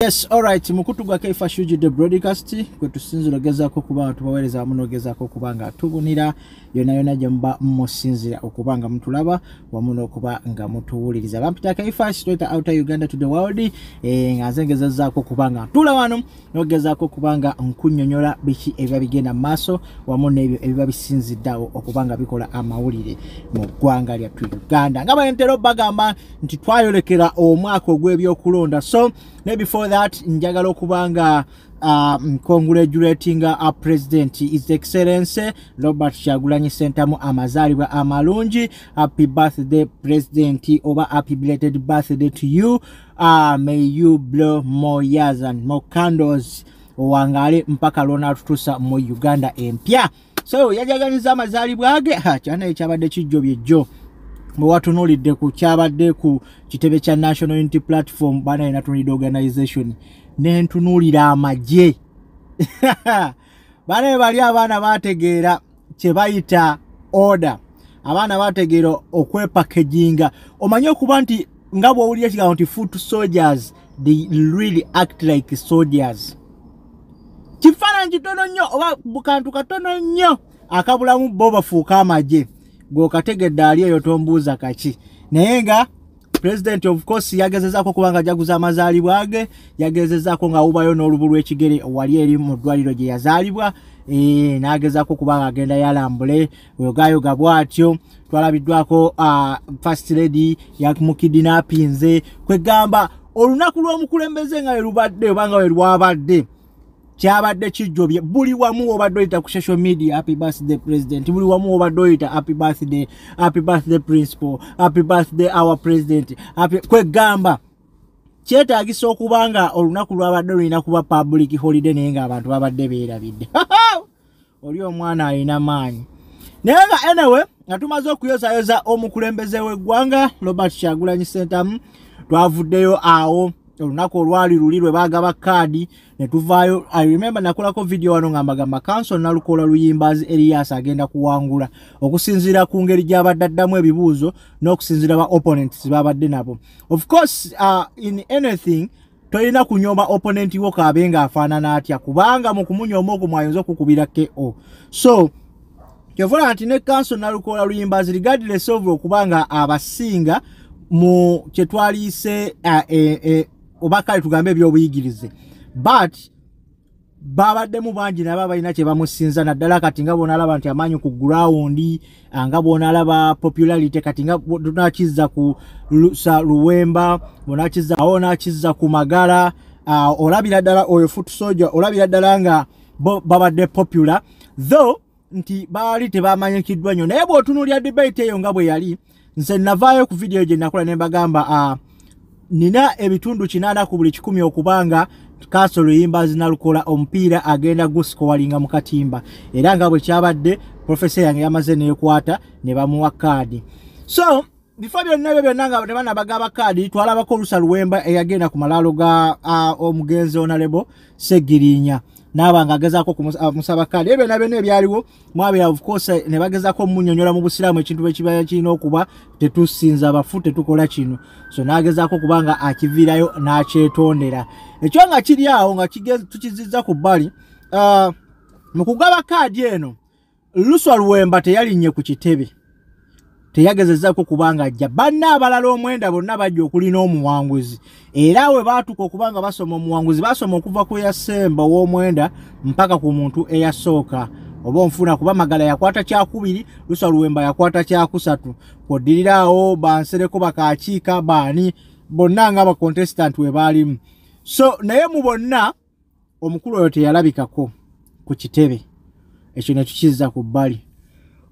Yes, alright. Mukutu gwa Kaifa Shuji the broadcast kwe tusinzira gezaako kuba tubawereza muno gezaako kubanga tubunira yona jamba musinzira okubanga mutulaba wamuno okuba nga mutuwuliriza bampita Kaifa straight out of Uganda to the world ngazengezaako kubanga tula wano nogezaako kubanga nkunyonyola biki ebiba bigenda maso wamuno ebyo ebiba bisinziddawo okubanga bikola amawulire mu ggwanga lya Uganda ngaba entero bagamba nti twayolekera omwaka ogw'ebyokulonda so before that njagala okubanga congratulating our president His Excellency Robert Kyagulanyi Ssentamu amazaalibwa amalungi. Happy birthday president, over happy belated birthday to you. May you blow more years and more candles wangale mpaka lona tutusa mu Uganda empya. So yajaganiza amazaalibwa ge kyana ekyabadde kijjobyejo bwatunulidde ku kyabadde ku kitebe kya National Unity Platform bana inatunid organization nentunulira amaje bana bali abana bategeera kye bayita order abana bategeera okwepackaging omanye okuba nti ngabo owulira kigambo nti foot soldiers they really act like soldiers kifana kitono nnyo oba bukantu katono nnyo akabulamu bo bafuuka amaje go kategedde ali eyo tombuuza kaki naye nga president of course yagezezaako kubanga jaguza amazaalibwa ge yagezezaako nga ubayo n'olubu lw'ekigere wali eri mu ddwaliro gye yazaalibwa n'agezaako kubanga agenda yalambule yogayoga bw'atyo twalabiddwako first lady yakimukidinapinze kwegamba olunaku lw'omukulembeze nga lubadde obanga we lwabadde kyabadde kijjobye buli wamu obadde oyita ku social media happy birthday president buli wamu obadde oyita happy birthday principal happy birthday our president kwegamba kyetaagisa okubanga olunaku lwabadde lulina kuba public holiday naye nga abantu babadde beerabidde oli omwana alina maanyi naye nga anyway nga tumaze okuyozayoza omukulembeze w'eggwanga Robert Kyagulanyi Ssentamu twavuddeyo awo olunaku olwali luli lwe bagaba kaadi ne tuvaayo. I remember nakolako video wano nga mbagamba council nalukola Luyimbazi Elias agenda kuwangula okusinziira ku ngeri gy'abadde addamu ebibuuzo n'okusinziira ba opponents babadde nabo. Of course in anything tolina kunyoma opponent wo kaabe nga afaanana atya kubanga mu kumunyoma okwo mwayinza okukubira KO. So kyevula nti ne council nalukola Luyimbazi regardless of okubanga abasinga mu kyetwaliise obakale tugambe ebyobuyigirize but babadde mu bangi nabo balina kye bamusinza naddala kati nga bonalaba nti amaanyi ku ground nga bonalaba popularity kati nga tunakizza ku Luwemba bonakizza awo nakizza ku Magala olabira ddala oyo foot soldier olabira ddala nga babadde popular though nti baali tebamanyikiddwa nnyo naye bw'otunuulya debate eyo nga bwe yali nze navaayo ku video gye nakola ne mbagamba nina ebitundu 80 ku buli 100 okubanga Castle Luyimbazi nalukola omupiira agenda gusikowalinga mu katimba era nga bwe kyabadde professor yange yamaze neekwata ne bamuwa kaadi. So before byonna ebyo byonna nga tebana bagaba kaadi twalabako olusa Luwemba eyagenda ku malaalo ga omugenzi Honorable Segirinya nabanga agezaako kumusaba kaadi ebyo nabyo ebyaliwo mwabira of course ne bagezaako munnyonnyola mu busiraamu ekintu ekibaya kirina okuba tetusinza bafu tetukola kino so nagezaako kubanga akiviirayo n'akyetondera ekyo nga kiri awo nga tukizizza ku bbali mu kugaba kaadi eno Luswa Luwemba teyalinnye ku kitebe teyagezezaako kubanga ajja banna abalala omwenda bonna bajja okulina omuwanguzi era we baatuka okubanga basoma omuwanguzi basoma okuva ku yasemba w'omwenda mpaka ku muntu eyasooka oba onfuna kuba Magala yakwata kyakubiri Luswa Luwemba yakwata kyakusatu koddirirawo bansereko bakakiika baani bonna nga abacontestant we baalimu so naye mu bonna omukulu oyo teyalabikako ku kitebe ekyo ne tukizza ku bbali.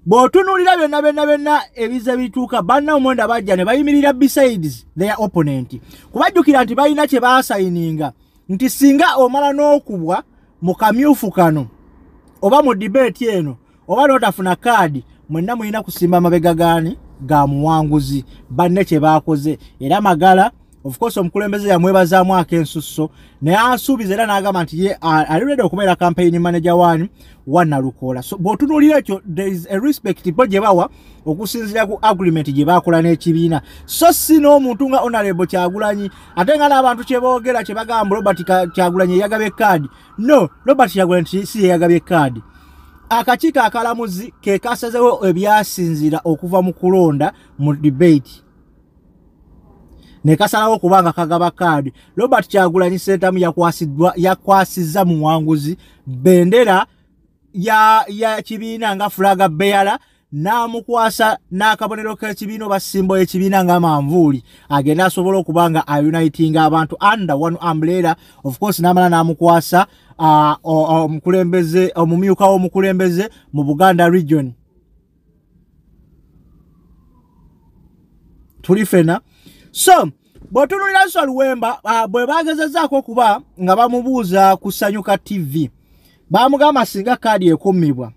Bw'otunuulira byonna ebize bituuka banna omwenda bajja ne bayimirira besides their opponent kubajjukira nti balina kye baasayininga nti singa omala n'okubwa mu kamyufu kano oba mu debate eno oba n'otafuna kaadi mwenna mulina kusimba amabega gaani ga muwanguzi banne kye baakoze era Magala of course omukulembeze yamwebazaamu akensusso naye asuubiza era n'agamba nti ye ali ready okubeera campaign manager wa Nalukoola. So bw'otunuulira ekyo there is a respect bo gye bawa okusinziira ku agreement gye baakola n'ekibiina, so si n'omuntu nga Honorable Kyagulanyi ate nga n'abantu kye boogera kye bagamba Robert Kyagulanyi yagabye kaadi. No, Robert Kyagulanyi si yagabye kaadi. Akakiiko akalamuzi ke kasazeewo ebyasinzira okuva mu kulonda mu debate ne kasalawo kubanga kagaba kaadi. Robert Kyagulanyi Ssentamu yakwasizza muwanguzi bendera ya kibiina nga flaga bearer, n'amukwasa n'akabonero k'ekibiina oba simbo y'ekibiina nga manvuuli agenda asobola okubanga uniting abantu under one umbrella. Of course n'amala n'amukwasa omukulembeze omumyuka w'omukulembeze mu Buganda region tuli fena. So bw'otunulira Lusa Luwemba bwe bagezezaako okuba nga bamubuuza ku Sanyuka TV baamugamba singa kaadi ekummibwa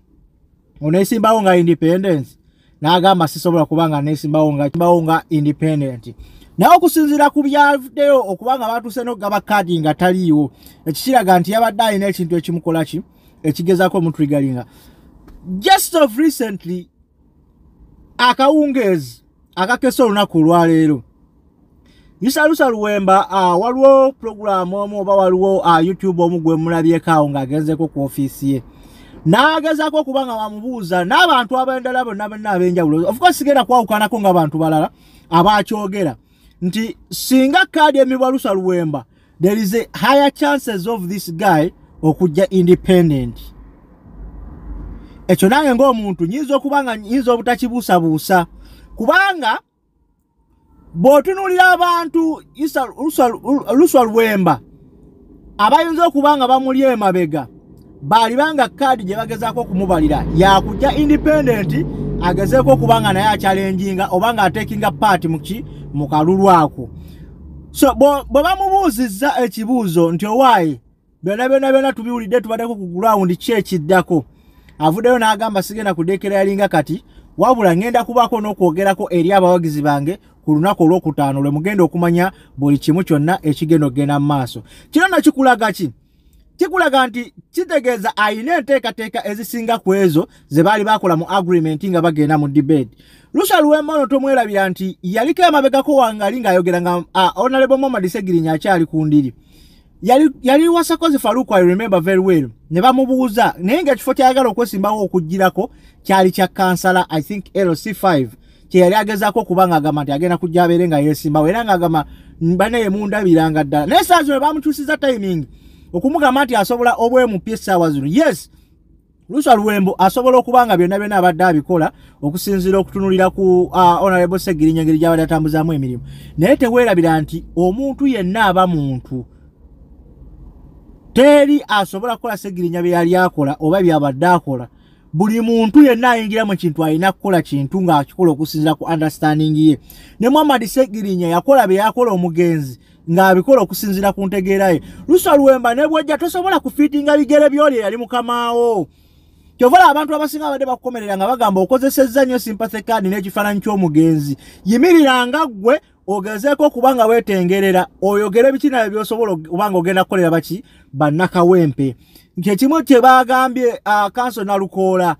oneesimbawo nga independence, n'agamba sisobola kubanga neesimbawo nga independent. Naye okusinziira ku byavuddeyo okubanga batuuse n'okugaba kaadi nga taliiwo, ekikiraga nti yabadde alina ekintu ekimukola ki ekigezaako omutrigalinga. Just of recently akawungeezi akakese olunaku olwaleero Lusa Luwemba waliwo program omu oba waliwo YouTube omu gwe mulabyekaawo ng'agenzeko ku ofiisi ye n'agezaako okubanga bamubuuza n'abantu ab'endala bonna ab'enjawulo. Of course sigenda kwawukanako ng'abantu balala abakyogera nti singa kaadi emibwa Lusa Luwemba there is a higher chances of this guy okujja independent. Ekyo nange ng'omuntu nyinza okubanga nyinza obutakibuusabuusa kubanga bw'otunuulira abantu Lusa Luwemba abayinza okubanga bamuli emabega baalibanga kaadi gye bagezaako okumubalira yakujja independent agezeeko okubanga naye achallenginga oba nga atekinga part mu kalulu ako. So bwe bamubuuzizza ekibuuzo nti owaayi byonna tubiwulidde tubaddeko ku ground ki ekiddako, avuddeyo n'agamba sigenda kudeekera yalinga kati wabula ngenda kubaako n'okwogerako eri abawagizi bange ku lunaku olwokutaano lwe mugenda okumanya buli kimu kyonna ekigenda okugenda mu maaso. Kino nakikulaga ki? Kikulaga nti kitegeeza ayina enteekateeka ezisinga ku ezo ze baali bakola mu agreement nga bagenda mu debate. Lusa Luwemba ono tomwerabira nti yaliko emabegako wangali ng'ayogera nga Honorable Muhammad Ssegirinya akyali ku ndiri. Yali Wasakozi Faruku, I remember very well. Ne bamubuuza naye ng'ekifo kyayagala okwesimbawo okuggirako kyali kya kansala I think LC5 kye yali agezaako okubanga agamba nti agenda kujja abeere nga yeesimbawo era ng'agamba banaye mundabiranga ddala. Naye saa zino bamukyusiza timing okumugamba nti asobola obwemupya essaawa zino. Yes, Lusa Luwemba asobola okubanga byonna abadde abikola okusinziira okutunulira ku Honorable Ssegirinya engeri gy'abadde atambuzaamu emirimu. Naye teweerabira nti omuntu yenna aba muntu. Teri asobola kukola Ssegirinya bye yali akola oba byabadde akola. Buli muntu yenna ayingira mu kintu alina kukola kintu ng'akikola okusinziira ku understanding ye. Ne Muhammad Ssegirinya yakola bye yakola omugenzi ng'abikola okusinziira ku ntegeera ye. Lusa Luwemba ne bw'ojja tosobola kufiitinga bigere by'oli yali mukamaawo. Kyovala abantu abasinga abadde bakukomerera nga bagamba okozesezza nnyo sympathy card n'ekifaananyi ky'omugenzi. Yimiriranga ggwe ogezeeko okubanga weetengerera oyogere biki nabyo by'osobola okubanga ogenda kukolera baki bannakawempe. Kyekimu kye baagambye Kanso Nalukoola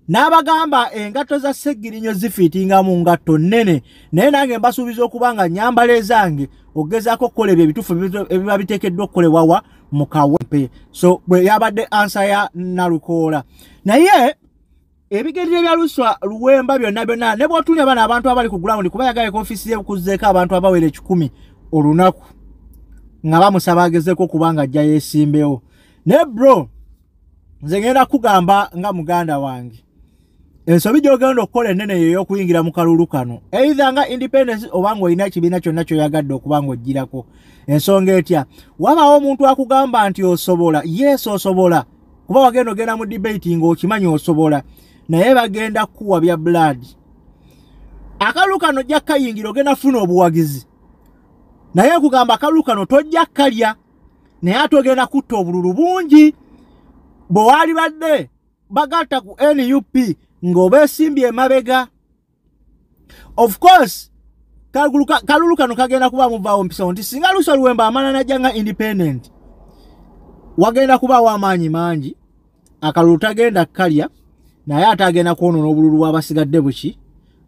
n'abagamba engatto za Ssegirinya zifiitinga mu ngatto nnene, naye nange mbasuubiza okubanga nyambala ezange ogezaako okukola ebyo ebituufu ebiba biteekeddwa okukolebwa wa mu kawempe. So bwe yabadde ansa ya Nalukoola. Naye ebigendere bya Lusa Luwemba byonna ne bw'otunya bano abantu abali ku ground kuba yagala ofiisi ye kuzzeeko abantu abawera 10 olunaku nga bamusaba agezeeko okubanga ajja yeesimbewo. Ne bro nze ngenda kugamba nga muganda wange ensobi gy'ogenda okukola ennene y'okuyingira mu kalulu kano either nga independence obanga olina ekibiina kyonna ky'oyagadde okubanga oggirako. Ensonga etya wabaawo omuntu akugamba nti osobola. Yes osobola kuba wagenda ogenda mu debate ng'okimanyi osobola, naye bagenda kuwa bya blood. Akalulu kano ojja kayingira ogenda funa obuwagizi, naye kugamba akalulu kano tojja kalya, naye ate ogenda kutta obululu bungi. Bwe waali badde bagatta ku NUP ng'obeesimbye emabega. Of course kalulu kano kagenda kuba muvaawo mpisa nti singa Luuso Luwemba amala najanga independent wagenda kubawo amaanyi mangi akalulu tagenda kalya naye atagenda kwonoona obululu bw'abasigadde buki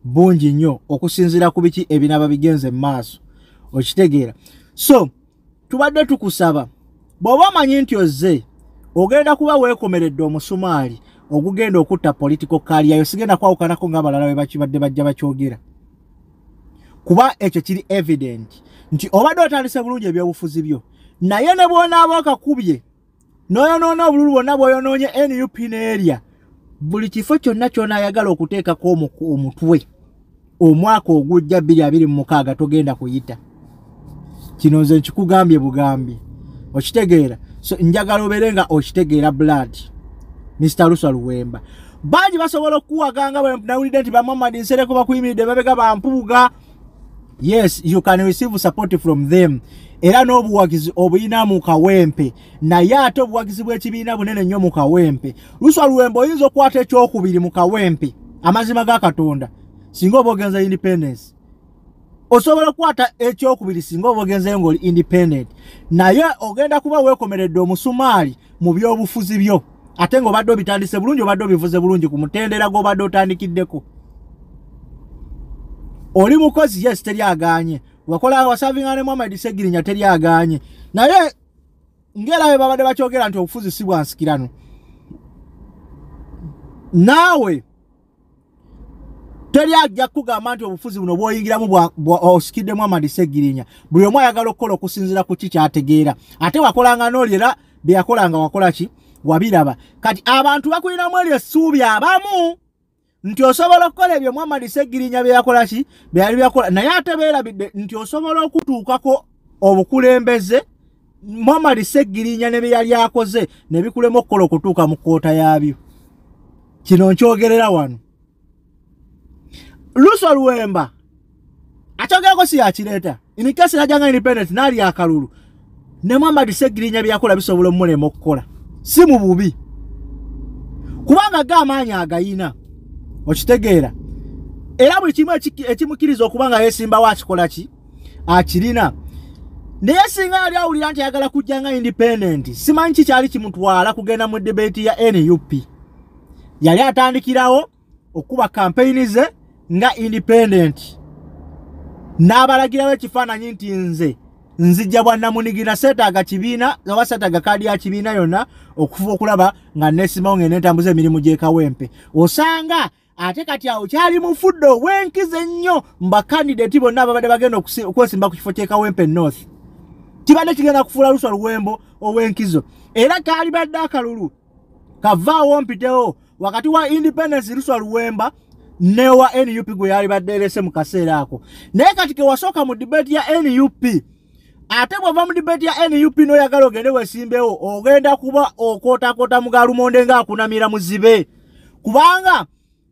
bungi nnyo okusinziira ku biki ebinaba bigenze mu maaso okitegeera. So tubadde tukusaba bw'oba omanyi nti ozze ogenda kuba weekomeredde omusumaali ogugenda okutta political career sigenda kwawukanako ng'abalala bwe bakibadde bajja bakyogera kuba ekyo kiri evident nti obadde otandise bulungi ebyobufuzi byo naye ne bw'onaaba okakubye n'oyonoona obululu bwonna bw'oyonoonye NUP n'erya buli kifo kyonna ky'onaayagala okuteekako omutwe omwaka ogujja 2026 togenda kuyita. Kino nze nkikugambye bugambi okitegeera. So njagala obeere nga okitegeera blood Mr. Luuso Luwemba bangi basobola okuwaganga bwe nawulidde nti Muhammad Nsereko bakuyimiridde babega bampuuga. Yes, you can receive support from them. Era n'obuwagizi obuyina mu kawempe naye ate obuwagizi bw'ekibiina bunene nnyo mu kawempe. Luuso Luwemba oyinza okukwata ekyokubiri mu kawempe amazima ga Katonda singa oba ogenza independence. Osobola okukwata ekyokubiri singa oba ogenzayo ng'oli independent naye ogenda kuba weekomeredde omusumaali mu byobufuzi byo ate ng'obadde obitandise bulungi obadde obivuze bulungi ku mutendera gw'obadde otandikiddeko. Oli mukozi yes teryaganye wakola wasavinga ne Muhammad Segirinya teryaganye naye ngera bwe babadde bakyogera nti obufuzi si bwansikirano naawe teryajja kugamba nti obufuzi buno bw'oyingiramu osikidde Muhammad Segirinya buli omu ayagala okukola okusinziira ku ki kyategeera ate wakolanga n'oli era bye yakolanga wakola ki wabiraba kati abantu bakulinamu eryo essuubi abamu nti osobola okukola ebyo Muhammad Segirinya bye yakola ki byali byakola naye ate beerabidde nti osobola okutuukako obukulembeze Muhammad Segirinya ne bye yali akoze ne bikulema okukola okutuuka mu kkoota yaabyo. Kino nkyogerera wano. Luuso Luwemba akyogerako si yakireeta inikasi najanga independent naali akalulu ne Muhammad Segirinya bye yakola bisobola omulema okukola si mu bubi kubanga g'amaanyi agayina okitegeera era buli kimu ekimukiriza okubanga yeesimbawo akikola ki akirina naye singa yali awulira nti ayagala kujja nga independent simanyi kikyali kimutwala kugenda mu debate ya NUP yali atandikirawo okuba campaign ze nga independent n'abalagirawo ekifaananyi nti nzijja bwannamunigina seetaaga kibiina oba seetaaga kaadi ya kibiina yonna okufuba okulaba nga neesimawo ng'enda entambuza emirimu gy'ekawempe osanga ate kati awo kyali mufudde obwenkize ennyo mbakandidate bonna ababadde bagenda okwesimba ku kifo ky'ekawempe North kibadde kigenda kufuula Luuso Luwemba obwenkizo era kaali badde akalulu kavaawo mpitewo wakati wa independence Luuso Luwemba ne wa NUP gwe yali badde erese mu kaseera ako naye kati ke wasooka mu debate ya NUP ate bw'ova mu debate ya NUP n'oyagala ogende weesimbewo ogenda kuba okootakoota mu galumonde ng'akunamira muzibe kubanga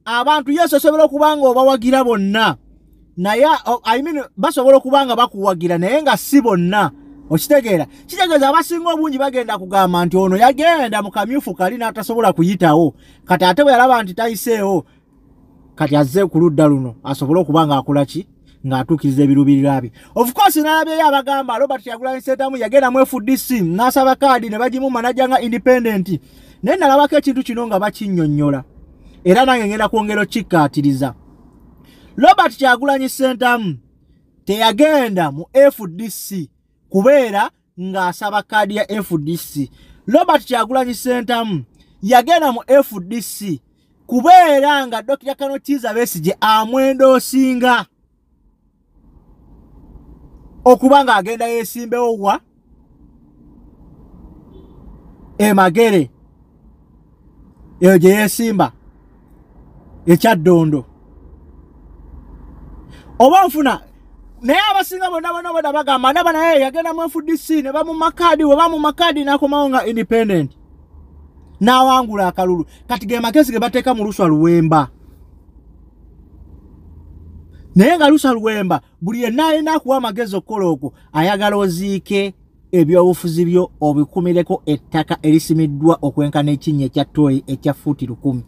abantu Yesu osobola okubanga obawagira bonna naye basobola okubanga bakuwagira naye nga si bonna okitegeera kitegeeza abasinga obungi bagenda kugamba nti ono yagenda mu kamyufu kali n'atasobola kuyitawo kati ate bwe yalaba nti tayiseewo kati azze ku ludda luno asobola okubanga akola ki ng'atuukiriza ebirubirira bye. Of course n'alabyeyo abagamba Robert Kyagulanyi Ssentamu yagenda mu FDC n'asaba kaadi ne bagimuma n'ajja nga independent naye nalabako ekintu kino nga bakinnyonnyola era nange ngenda kwongera okikkaatiriza. Robert Kyagulanyi Ssentamu teyagenda mu FDC kubeera ng'asaba kaadi ya FDC. Robert Kyagulanyi Ssentamu yagenda mu FDC kubeera nga Dr. Kano Kizza Besigye amwendoosinga okubanga agenda yeesimbewo wa Magere eyo gye yeesimba ekyaddondo oba nfuna naye abasinga bonna bagamba ndaba naye yagenda mu FDC ne bamumakadi we bamumakadi n'akomawo nga independent n'awangula akalulu kati ge magezi ge bateeka mu Luuso Luwemba naye nga Luuso Luwemba buli yenna alina akuwa amagezi okukola okwo ayagala oziike ebyobufuzi byo obikumireko ettaka erisimiddwa okwenkana ekinnya ekya ttooyi ekya fuuti 100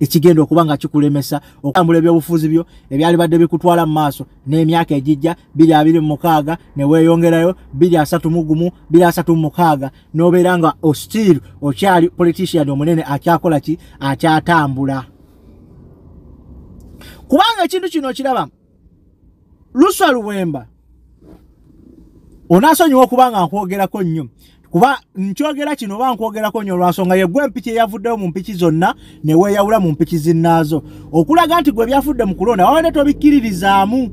ekigendo okubanga kikulemesa okutambula ebyobufuzi byo ebyali badde bikutwala mu maaso n'emyaka ejijja 2026 ne weeyongerayo 2031 2036 n'obeera nga still okyali politician omunene akyakola ki akyatambula kubanga ekintu kino kiraba Luswa Luwemba onasonyiwa okubanga nkwogerako nnyo kuba nkyogera kino ba nkwogerako nnyo lwasonga ye gwe mpiki eyavuddeyo mu mpiki zonna ne weeyawula mu mpiki zinnaazo okulaga nti gwe byafudde mu kulonda wawene tobikkiririzaamu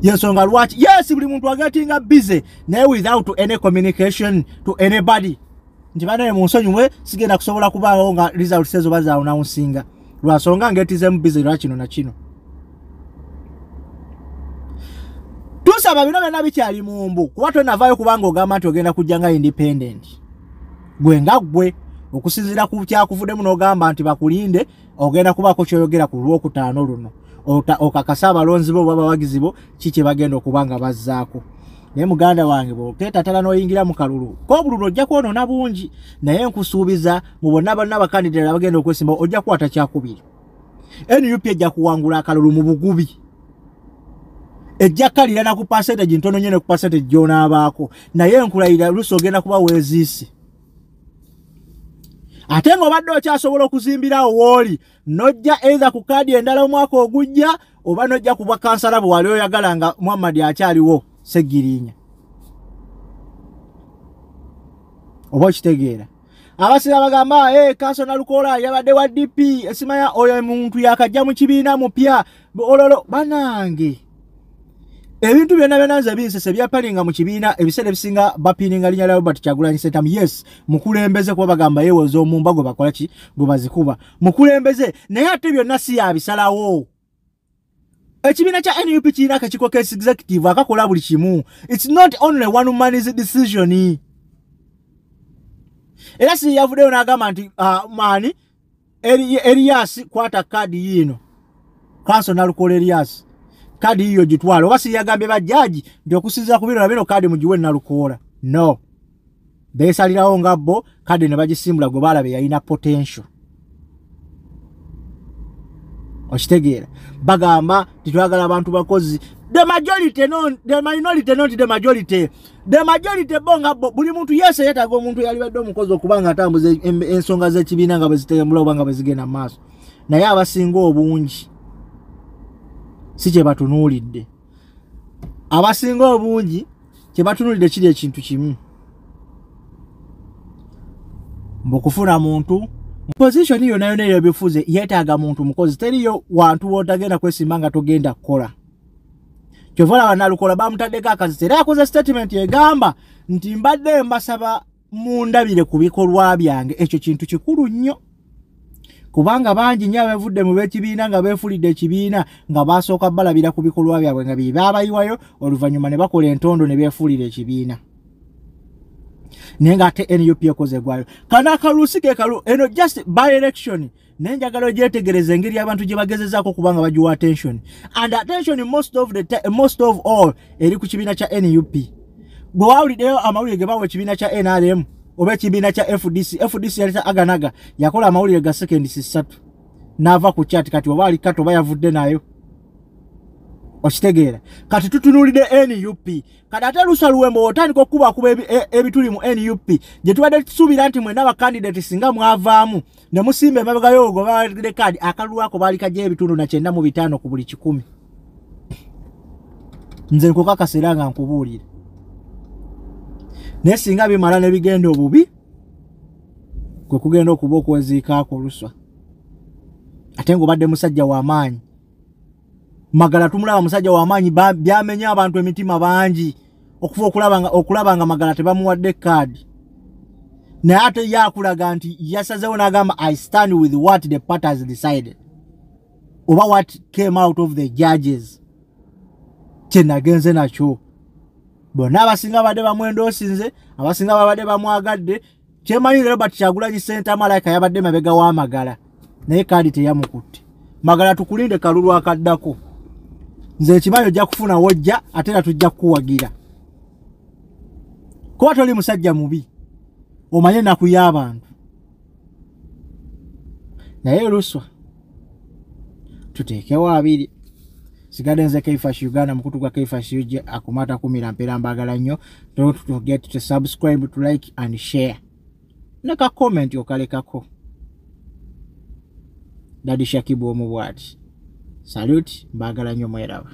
yensonga lwaki yes buli muntu agetinga busy naye without any communication to anybody nti banaye mu nsonyiwe sigenda kusobola kubaawo nga results ezo bazaawunawunsinga lwasonga ngeetizemu busy lwa kino na kino tusaba bino byonna bikyali mu mbu kuba tonavaayo kubanga ogamba nti ogenda kujja nga independent gwe nga gwe okusinziira ku kyakuvuddemu n'ogamba nti bakulinde ogenda kubaako kyoyogera ku Lwokutaano luno okakasa abalonzi bo oba abawagizi bo kiki bagenda okuba nga bazzaako naye muganda wange bw'oteetatala n'oyingira mu kalulu k'obululu ojja kwonoona bungi naye nkusuubiza mu bonna bakandidate abagenda okwesimba ojja kukwata kyakubiri NUP ejja kuwangula akalulu mu bugubi ejja kalira na ku percentage ntono nyene ku percentage gyonaabaako naye nkulayira Luso ogenda kuba weeziisi ate ng'obadde okyasobola okuzimbirawo wooli nojja either ku kaadi endala omwaka ogujja oba nojja ku bakansala bwe wali oyagala nga Muhammad akyaliwo Segirinya oba okitegeera abasira bagamba kansona Lukola yabadde wa DP esimanya oyo muntu yakajja mu kibiina mupya ololo banange ebintu byonna byananze binsese byapalinga mu kibiina ebiseera ebisinga bapininga linnya lya Robert Kyagulanyi Ssentamu yes mukulembeze kuba bagamba yewoza omumba gwe bakola ki gwe bazikuba mukulembeze naye ate byonna si yabisalawo ekibiina kya NUP kirina kakikoka executive akakola buli kimu it's not only one man's decision era si yavuddeyo n'agamba nti mani Elias kwata kadi yino kansona Lukola Elias kadi hiyo gitwala oba si yagambye bajjaji nti okusinziira ku bino kadi mugiwe Nalukola no beesalirawo nga bo kadi ne bagisimbula gwe balabe yalina potential okitegeera bagamba titwagala abantu bakozi the majority no the minority not the majority bonga buli muntu yese yetaga omuntu yali badde omukozi okubanga atambuza ensonga z'ekibiina nga bwezitembula oba nga bwezigenda maaso naye abasinga obungi si kye batunuulidde abasinga obungi kye batunuulidde kiri ekintu kimu mbukufuna muntu position yonna yonna eyo bifuze yeetaaga muntu mukozi teriyo wantu wotagenda kwesimba nga togenda kukola kyovala Banalukola bamutaddeko akazi era akoze statement egamba nti mbadde mbasaba mundabire ku bikolwa byange ekyo kintu kikulu nnyo kubanga bangi nnyo abavudde mu b'ekibiina nga beefulidde ekibiina nga basooka balabira ku bikolwa byabwe nga baabayiwayo oluvannyuma ne bakola entondo ne beefulira ekibiina naye ng'ate NUP ekoze gwayo kana akaluusi ke kalu eno just by election naye njagala ogyetegereza engeri abantu gye bagezezaako kubanga bagiwa attention and attention most of all eri ku kibiina kya NUP bwe wawuliddeyo amawulire ge bawa ekibiina kya NRM oba ekibiina kya FDC yaleta aganaga yakola amawulire ga seconds 3 n'ava ku chat kati oba ali kato oba yavudde nayo okitegeera kati tutunuulidde NUP kati ate Luswa Luwemba otandika okukuba ebituli mu NUP gye tubadde tusuubira nti mwena abakandidate singa mwavaamu ne musimba emabega y'ogwo bawadde kadi akalulu ako baali kajja ebitundu 95 ku buli 100 nze nkukakasa era nga nkubuulire naye singa bimala ne bigenda obubi kwe kugenda okuba okweziikaako Luswa ate ng'obadde musajja w'amaanyi Magala tumulaba musajja w'amaanyi byamenya abantu emitima bangi okufa okulaba nga Magala tebamuwadde kadi naye ate yakulaga nti yasazeewo n'agamba I stand with what the party has decided oba what came out of the judges kye nagenze nakyo bonna abasinga badde bamwendoosinze abasinga babadde bamwagadde kyemanyire Robert Kyagulanyi Ssentamu Malayika yabadde mabega wa Magala naye kadi teyamukutte Magala tukulinde kalulu akaddako nze ekimanyi ojja kufuna wojja ate era tujja kukuwagira kuba toli musajja mubi omanye ennaku y'abantu naye luswa tuteekewo abiri. Sigadde nze Keifash Uganda, mukutu gwa Keifash uje akumata kumira mpera mbagala nnyo. Don't forget to subscribe, to like and share. Neka comment okalekako. Daddy Shakibu omubwati. Salute, mbagala nnyo mweraba.